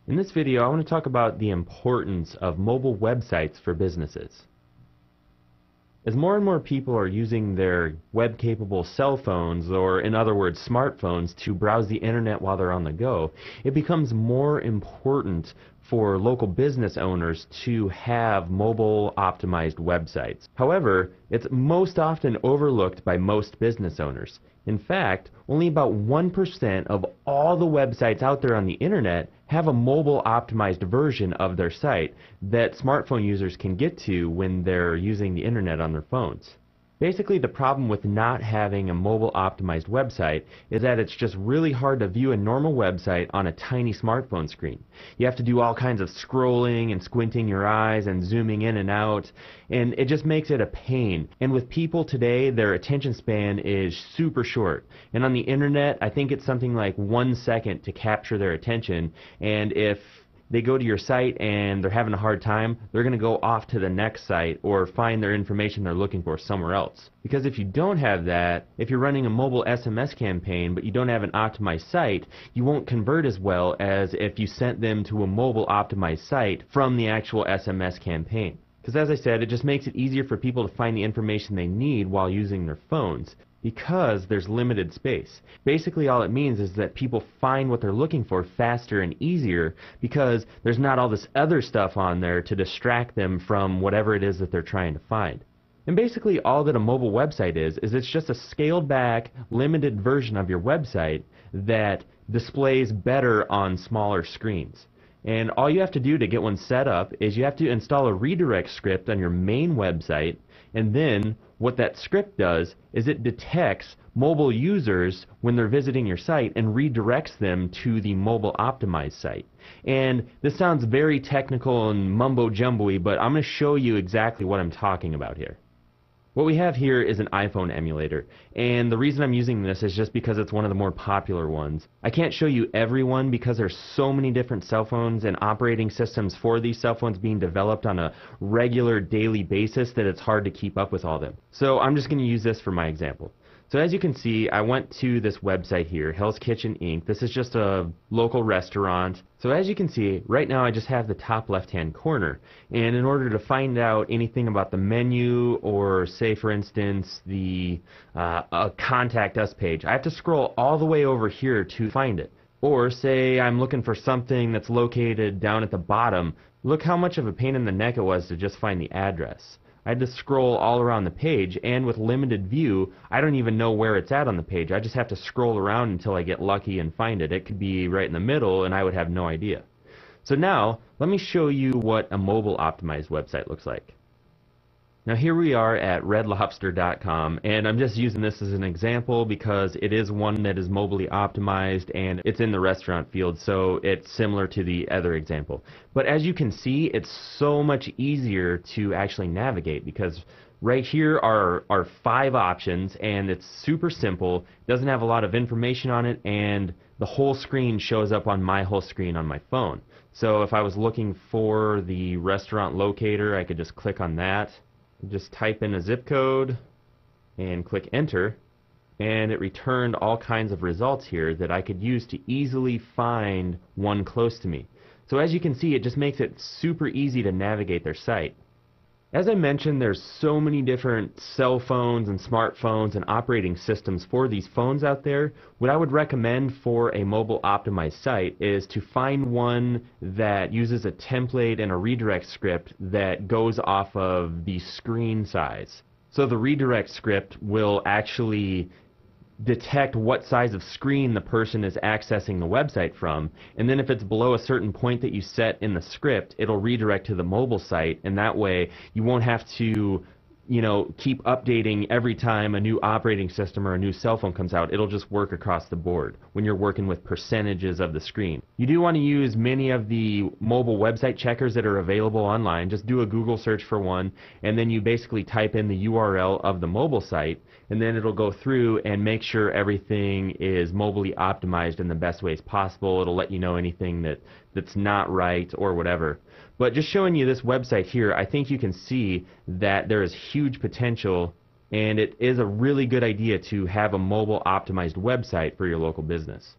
In this video, I want to talk about the importance of mobile websites for businesses. As more and more people are using their web-capable cell phones, or in other words, smartphones, to browse the internet while they're on the go, it becomes more important for local business owners to have mobile optimized websites. However, it's most often overlooked by most business owners. In fact, only about 1% of all the websites out there on the internet have a mobile optimized version of their site that smartphone users can get to when they're using the internet on their phones. Basically, the problem with not having a mobile optimized website is that it's just really hard to view a normal website on a tiny smartphone screen. You have to do all kinds of scrolling and squinting your eyes and zooming in and out, and it just makes it a pain. And with people today, their attention span is super short. And on the internet, I think it's something like 1 second to capture their attention, and if they go to your site and they're having a hard time, they're going to go off to the next site or find their information they're looking for somewhere else. Because if you don't have that, if you're running a mobile SMS campaign but you don't have an optimized site, you won't convert as well as if you sent them to a mobile optimized site from the actual SMS campaign. Because as I said, it just makes it easier for people to find the information they need while using their phones, because there's limited space. Basically all it means is that people find what they're looking for faster and easier because there's not all this other stuff on there to distract them from whatever it is that they're trying to find. And basically all that a mobile website is it's just a scaled back, limited version of your website that displays better on smaller screens. And all you have to do to get one set up is you have to install a redirect script on your main website, and then what that script does is it detects mobile users when they're visiting your site and redirects them to the mobile optimized site. And this sounds very technical and mumbo-jumbo-y, but I'm going to show you exactly what I'm talking about here. What we have here is an iPhone emulator, and the reason I'm using this is just because it's one of the more popular ones. I can't show you every one because there's so many different cell phones and operating systems for these cell phones being developed on a regular daily basis that it's hard to keep up with all of them. So I'm just going to use this for my example. So as you can see, I went to this website here, Hell's Kitchen Inc. This is just a local restaurant. So as you can see, right now I just have the top left-hand corner. And in order to find out anything about the menu, or say for instance the Contact Us page, I have to scroll all the way over here to find it. Or say I'm looking for something that's located down at the bottom. Look how much of a pain in the neck it was to just find the address. I had to scroll all around the page, and with limited view, I don't even know where it's at on the page. I just have to scroll around until I get lucky and find it. It could be right in the middle, and I would have no idea. So now, let me show you what a mobile optimized website looks like. Now here we are at redlobster.com, and I'm just using this as an example because it is one that is mobily optimized and it's in the restaurant field, so it's similar to the other example. But as you can see, it's so much easier to actually navigate because right here are 5 options, and it's super simple, doesn't have a lot of information on it, and the whole screen shows up on my whole screen on my phone. So if I was looking for the restaurant locator, I could just click on that. Just type in a zip code and click enter, and it returned all kinds of results here that I could use to easily find one close to me. So as you can see, it just makes it super easy to navigate their site. As I mentioned, there's so many different cell phones and smartphones and operating systems for these phones out there. What I would recommend for a mobile optimized site is to find one that uses a template and a redirect script that goes off of the screen size. So the redirect script will actually detect what size of screen the person is accessing the website from, and then if it's below a certain point that you set in the script, it'll redirect to the mobile site, and that way you won't have to keep updating every time a new operating system or a new cell phone comes out. It'll just work across the board when you're working with percentages of the screen. You do want to use many of the mobile website checkers that are available online. Just do a Google search for one, and then you basically type in the URL of the mobile site, and then it'll go through and make sure everything is mobily optimized in the best ways possible. It'll let you know anything that's not right or whatever. But just showing you this website here, I think you can see that there is huge potential, and it is a really good idea to have a mobile optimized website for your local business.